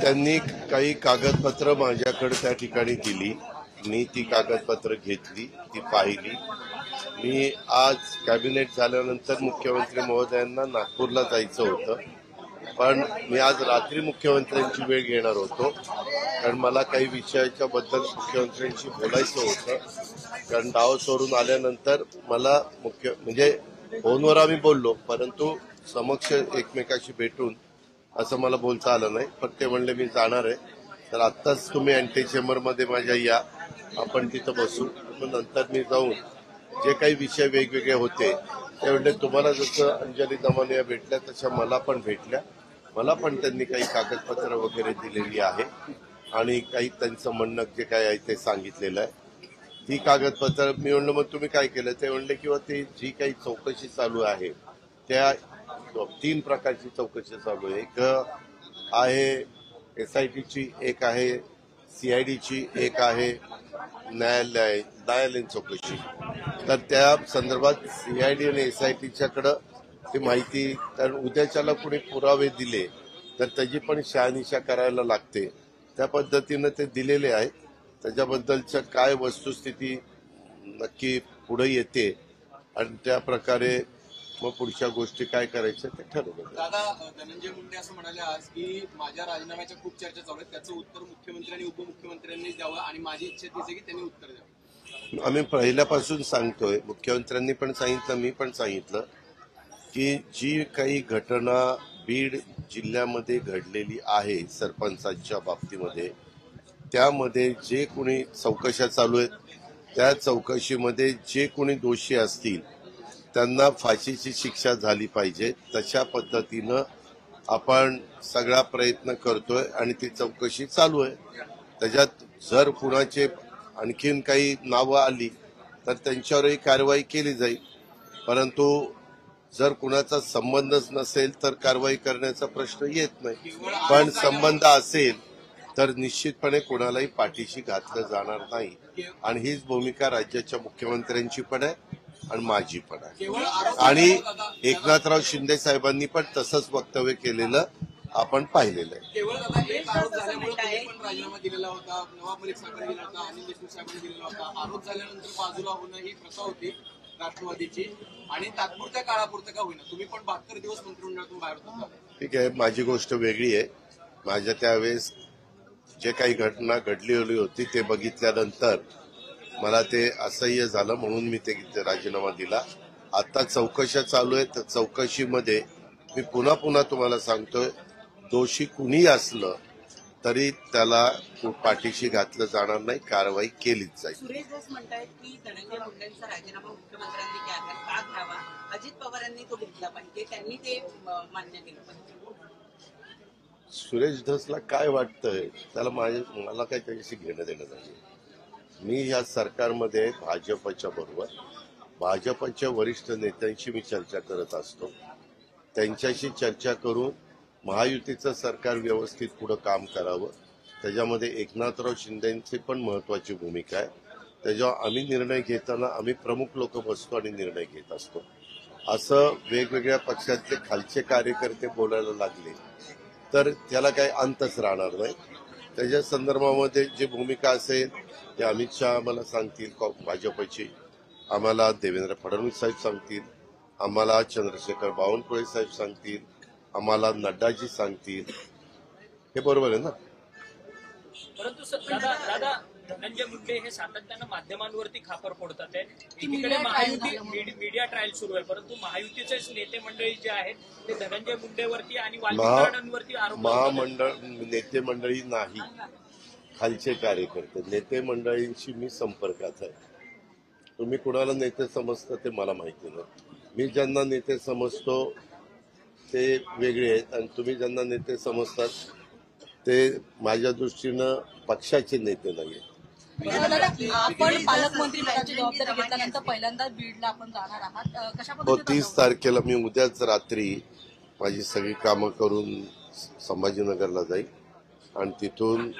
त्यांनी काही कागदपत्र माझ्याकडे त्या ठिकाणी दिली. मी ती कागदपत्र घेतली, ती पाहिली. मी आज कॅबिनेट झाल्यानंतर मुख्यमंत्री महोदयांना नागपूरला जायचं होतं, पण मी आज रात्री मुख्यमंत्र्यांची वेळ घेणार होतो, कारण मला काही विषयाच्या बद्दल मुख्यमंत्र्यांशी बोलायचं होतं. कारण डावसवरून आल्यानंतर मला म्हणजे फोनवर आम्ही बोललो, परंतु समक्ष एकमेकाशी भेटून असं मला बोलता आलं नाही. पण ते म्हणले मी जाणार आहे, तर आत्ताच तुम्ही अँटी चेंबरमध्ये माझ्या या, आपण तिथं बसू. नंतर मी जाऊन जे काही विषय वेगवेगळे होते ते म्हणले तुम्हाला जसं अंजली दमानिया भेटल्या तशा मला पण भेटल्या. मला पण त्यांनी काही कागदपत्र वगैरे दिलेली आहे आणि काही त्यांचं म्हणणं जे काय आहे ते सांगितलेलं आहे. ती कागदपत्र मी म्हणलं मग तुम्ही काय केलं, ते म्हणले किंवा ती जी काही चौकशी चालू आहे त्या 3 प्रकारची चौकशी चालू आहे. एक आहे SITची, एक आहे CIDची, एक आहे न्यायालयीन चौकशी. तर त्या संदर्भात CID आणि SITच्याकडं ती माहिती, कारण उद्याच्याला कुणी पुरावे दिले तर त्याची पण शहानिशा करायला लागते. त्या पद्धतीनं ते दिलेले आहेत. त्याच्याबद्दलच्या काय वस्तुस्थिती नक्की पुढे येते आणि त्या प्रकारे मग पुढच्या गोष्टी काय करायच्या ते ठरवलं. दादा, धनंजय मुंडे असं म्हणाले आज की माझ्या राजीनाम्याच्या खूप चर्चा चालू आहेत, त्याचं उत्तर मुख्यमंत्री आणि उपमुख्यमंत्र्यांनी द्यावं आणि माझी इच्छा तीच आहे की त्यांनी उत्तर द्यावं. आम्ही पहिल्यापासून सांगतोय, मुख्यमंत्र्यांनी पण सांगितलं, मी पण सांगितलं की जी काही घटना बीड जिल्ह्यामध्ये घडलेली आहे सरपंचांच्या बाबतीमध्ये, त्यामध्ये जे कोणी चौकशा चालू आहेत त्या चौकशीमध्ये जे कोणी दोषी असतील त्यांना फाशीची शिक्षा झाली पाहिजे. तशा पद्धतीनं आपण सगळा प्रयत्न करतोय आणि ती चौकशी चालू आहे. त्याच्यात जर कुणाचे आणखीन काही नावं आली तर त्यांच्यावरही कारवाई केली जाईल, परंतु जर कुणाचा संबंधच नसेल तर कारवाई करण्याचा प्रश्न येत नाही. पण संबंध असेल तर निश्चितपणे कोणालाही पाठीशी घातलं जाणार नाही आणि हीच भूमिका राज्याच्या मुख्यमंत्र्यांची पण आहे आणि माझी पण आहे. आणि एकनाथराव शिंदे साहेबांनी पण तसंच वक्तव्य केलेलं आपण पाहिलेलं आहे. केवळ दादा एक आरोप झाल्यामुळे तुम्ही पण राजीनामा दिलेला होता, नवाब मलिक साहेबांनी दिला होता, अनिल देशमुख साहेबांनी दिलेला होता. आरोप झाल्यानंतर बाजूला होणं ही प्रथा होती राष्ट्रवादीची आणि तात्पुरत्या काळापुरतं का होईना तुम्ही पण 72 दिवस मंत्रिमंडळातून बाहेर होता. ठीक आहे, माझी गोष्ट वेगळी आहे. माझ्या त्यावेळेस जे काही घटना घडलेली होती ते बघितल्यानंतर मला ते असह्य झालं, म्हणून मी ते राजीनामा दिला. आता चौकशा चालू आहेत. चौकशीमध्ये मी पुन्हा तुम्हाला सांगतोय, दोषी कुणी असलं तरी त्याला पाठीशी घातलं जाणार नाही, कारवाई केलीच जाईल. सुरेश धस म्हणतायत की धनंजय मुंडेंचा राजीनामा मुख्यमंत्र्यांनी का घ्यावा, अजित पवारांनी तो घेतला पाहिजे, त्यांनी ते मान्य केलं पाहिजे. सुरेश धसला काय वाटतंय त्याला मला काही त्याच्याशी घेणं देणं नाही. मी या सरकारमध्ये भाजपच्या बरोबर, भाजपच्या वरिष्ठ नेत्यांशी मी चर्चा करत असतो. त्यांच्याशी चर्चा करून महायुतीचं सरकार व्यवस्थित पुढं काम करावं, त्याच्यामध्ये एकनाथराव शिंदेची पण महत्वाची भूमिका आहे. त्याच्यावर आम्ही निर्णय घेताना आम्ही प्रमुख लोक बसतो आणि निर्णय घेत असतो. असं वेगवेगळ्या पक्षातले खालचे कार्यकर्ते बोलायला लागले तर त्याला काही अंतच राहणार नाही. त्याच्या संदर्भामध्ये जी भूमिका असेल ते अमित शहा आम्हाला सांगतील, भाजपची आम्हाला देवेंद्र फडणवीस साहेब सांगतील, आम्हाला चंद्रशेखर बावनकुळे साहेब सांगतील, आम्हाला नड्डाजी सांगतील. हे बरोबर आहे ना. परंतु दादा धनंजय मुंडे हे सातत्यानं माध्यमांवरती खापर फोडतात. एकीकडे महायुती मीडिया ट्रायल सुरू आहे, परंतु महायुतीचे नेते मंडळी जे आहेत ते धनंजय मुंडेवरती आणि वाल्मिकांवरती आरोप. महामंडळ नेते मंडळी नाही, खालचे कार्यकर्ते. नेते मंडळींशी मी संपर्कात आहे. तुम्ही कुणाला नेते समजता ते मला माहिती नाही. मी ज्यांना नेते समजतो ते वेगळे आहेत आणि तुम्ही ज्यांना नेते समजतात ते माझ्या दृष्टीनं पक्षाचे नेते नाही. आपण पालकमंत्री पदाची जबाबदारी घेतल्यानंतर पहिल्यांदा बीडला आपण जाणार आहात, कशा पद्धतीने? 30 तारखेला मी उद्याच रात्री माझी सगळी कामं करून संभाजीनगरला जाईल आणि तिथून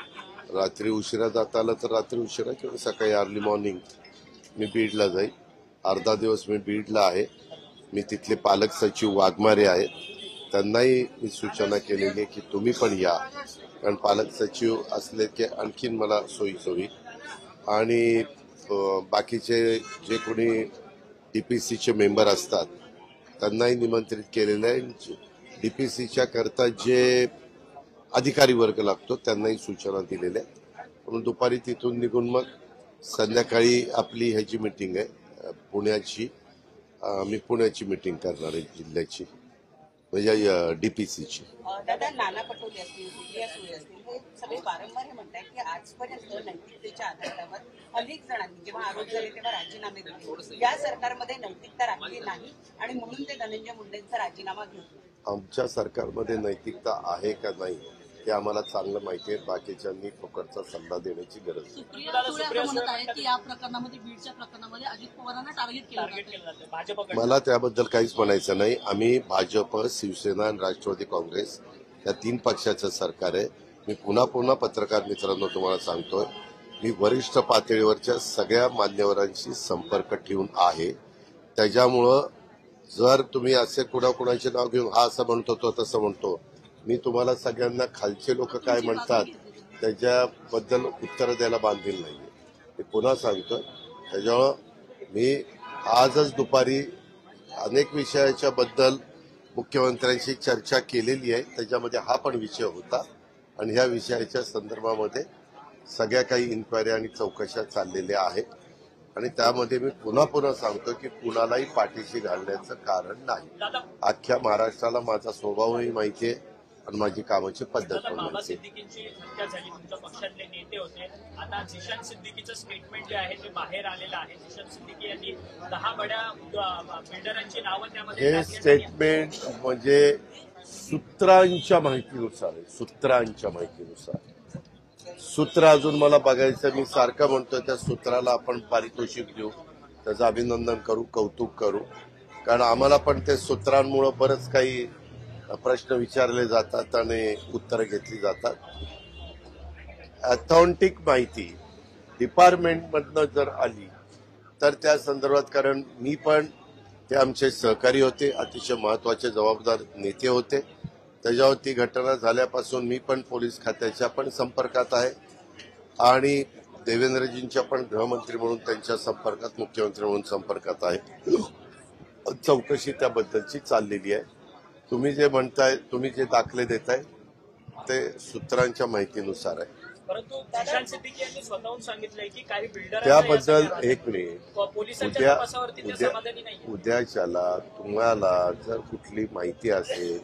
रात्री उशिरा जाता आलं तर रात्री उशिरा किंवा सकाळी अर्ली मॉर्निंग मी बीडला जाईल. अर्धा दिवस मी बीडला आहे. मी तिथले पालक सचिव वाघमारे आहेत त्यांनाही मी सूचना केलेली आहे की तुम्ही पण या, कारण पालक सचिव असले की आणखीन मला सोयीचं होईल. आणि बाकीचे जे कोणी डीपीसीचे मेंबर असतात त्यांनाही निमंत्रित केलेलं आहे. डीपीसीच्या करता जे अधिकारी वर्ग लागतो त्यांनाही सूचना दिलेल्या आहेत. म्हणून दुपारी तिथून निघून मग संध्याकाळी आपली ह्याची मीटिंग आहे पुण्याची. मी पुण्याची मीटिंग करणार आहे जिल्ह्याची, म्हणजे डीपीसीची. दादा, नाना पटोले असतील, सुप्रिया सुळे असतील, हे सगळे वारंवार हे म्हणतात की आजपर्यंत नैतिकतेच्या आधारावर अनेक जणांनी जेव्हा आरोप झाले तेव्हा राजीनामे दिले. या सरकारमध्ये नैतिकता राखली नाही आणि म्हणून ते धनंजय मुंडेंचा राजीनामा घेतला. आमच्या सरकारमध्ये नैतिकता आहे का नाही हे आम्हाला चांगलं माहिती आहे. बाकीच्यांनी फुकटचा सल्ला देण्याची गरज नाही. सुप्रिया सुळे असं म्हणत आहेत की या प्रकरणामध्ये, बीडच्या प्रकरणामध्ये अजित पवारांना टार्गेट केलं जातं. भाजपकडे मला त्याबद्दल काहीच म्हणायचं नाही. आम्ही भाजप, शिवसेना आणि राष्ट्रवादी काँग्रेस या 3 पक्षाचं सरकार आहे. मी पुन्हा पत्रकार मित्रांनो तुम्हाला सांगतोय, मी वरिष्ठ पातळीवरच्या सगळ्या मान्यवरांशी संपर्क ठेवून आहे. त्याच्यामुळं जर तुम्ही असे कुणाचे नाव घेऊन हा असं म्हणतो तो तसं म्हणतो, मी तुम्हाला सगळ्यांना खालचे लोक काय म्हणतात त्याच्याबद्दल उत्तर द्यायला बांधील नाहीये. मी पुन्हा सांगतो. त्याच्यामुळं मी आजच दुपारी अनेक विषयाच्या बद्दल मुख्यमंत्र्यांशी चर्चा केलेली आहे. त्याच्यामध्ये हा पण विषय होता आणि ह्या विषयाच्या संदर्भामध्ये सगळ्या काही इन्क्वायरी आणि चौकशा चाललेल्या आहेत. आणि त्यामध्ये मी पुन्हा सांगतो की कुणालाही पाठीशी घालण्याचं कारण नाही. अख्ख्या महाराष्ट्राला माझा स्वभावही माहिती आहे आणि माझी कामाची पद्धत पण बाबा माहिती आहे. सिद्दीकींची हत्या झाली, तुमच्या पक्षातले नेते होते. आता झिशान सिद्दीकीचं स्टेटमेंट जे आहे ते बाहेर आलेलं आहे. झिशान सिद्दीकी यांनी 10 बड्या बिल्डरांची नावं त्यामध्ये हे टाकली आणि स्टेटमेंट म्हणजे सूत्रांच्या माहितीनुसार आहे. सूत्रांच्या माहितीनुसार सूत्र अजून मला बघायचं. मी सारखं म्हणतोय त्या सूत्राला आपण पारितोषिक देऊ, त्याचं अभिनंदन करू, कौतुक करू. कारण आम्हाला पण ते सूत्रांमुळे बरंच काही प्रश्न विचारले जातात आणि उत्तरं घेतली जातात. ऑथेंटिक माहिती डिपार्टमेंटमधनं जर आली तर त्या संदर्भात, कारण मी पण ते आमचे सहकारी होते, अतिशय महत्वाचे जबाबदार नेते होते. त्याच्यावर ती घटना झाल्यापासून मी पण पोलीस खात्याच्या पण संपर्कात आहे आणि देवेंद्रजींच्या पण गृहमंत्री म्हणून त्यांच्या संपर्कात, मुख्यमंत्री म्हणून संपर्कात आहे. चौकशी त्याबद्दलची चाललेली आहे. तुम्ही जे म्हणताय, तुम्ही जे दाखले देताय ते सूत्रांच्या माहितीनुसार आहे. परंतु झिशान सिद्दीकी यांनी स्वतःहून सांगितलंय की काही बिल्डर त्याबद्दल एक मिनिट, पोलिसांच्या तपासावरती ते समाधानी नाही. उद्याच्याला तुम्हाला जर कुठली माहिती असेल,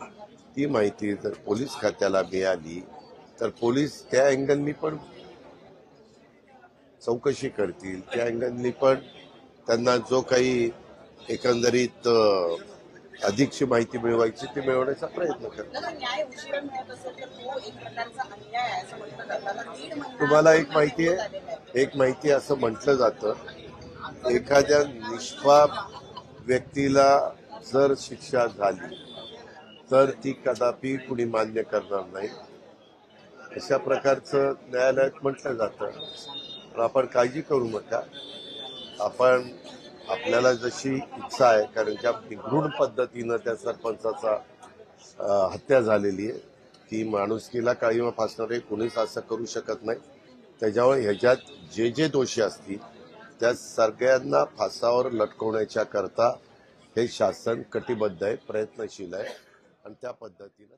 ती माहिती जर पोलीस खात्याला मिळाली तर पोलीस त्या अँगलनी पण चौकशी करतील. त्या अँगलनी पण त्यांना जो काही एकंदरीत अधिकची माहिती मिळवायची ती मिळवण्याचा प्रयत्न करतात. दादा, न्याय उशिरा मिळत असेल तर तो एक प्रकारचा अन्याय आहे असं म्हटलं जातं. आता 1.5 महिना तुम्हाला एक माहिती असं म्हटलं जातं, एखाद्या निष्पाप व्यक्तीला जर शिक्षा झाली तर ती कदापि कुणी मान्य करणार नाही, अशा प्रकारचं न्यायालयात म्हटलं जातं. पण आपण काळजी करू नका. आपल्याला जशी इच्छा आहे, कारण ज्या निगूढ पद्धतीनं त्या सरपंचाचा हत्या झालेली आहे, ती माणुसकीला काळीमा फासणारे कुणीच असं करू शकत नाही. त्याच्यामुळे ह्याच्यात जे दोषी असतील त्या सगळ्यांना फासावर लटकवण्याच्या करता हे शासन कटिबद्ध आहे, प्रयत्नशील आहे आणि त्या पद्धतीनं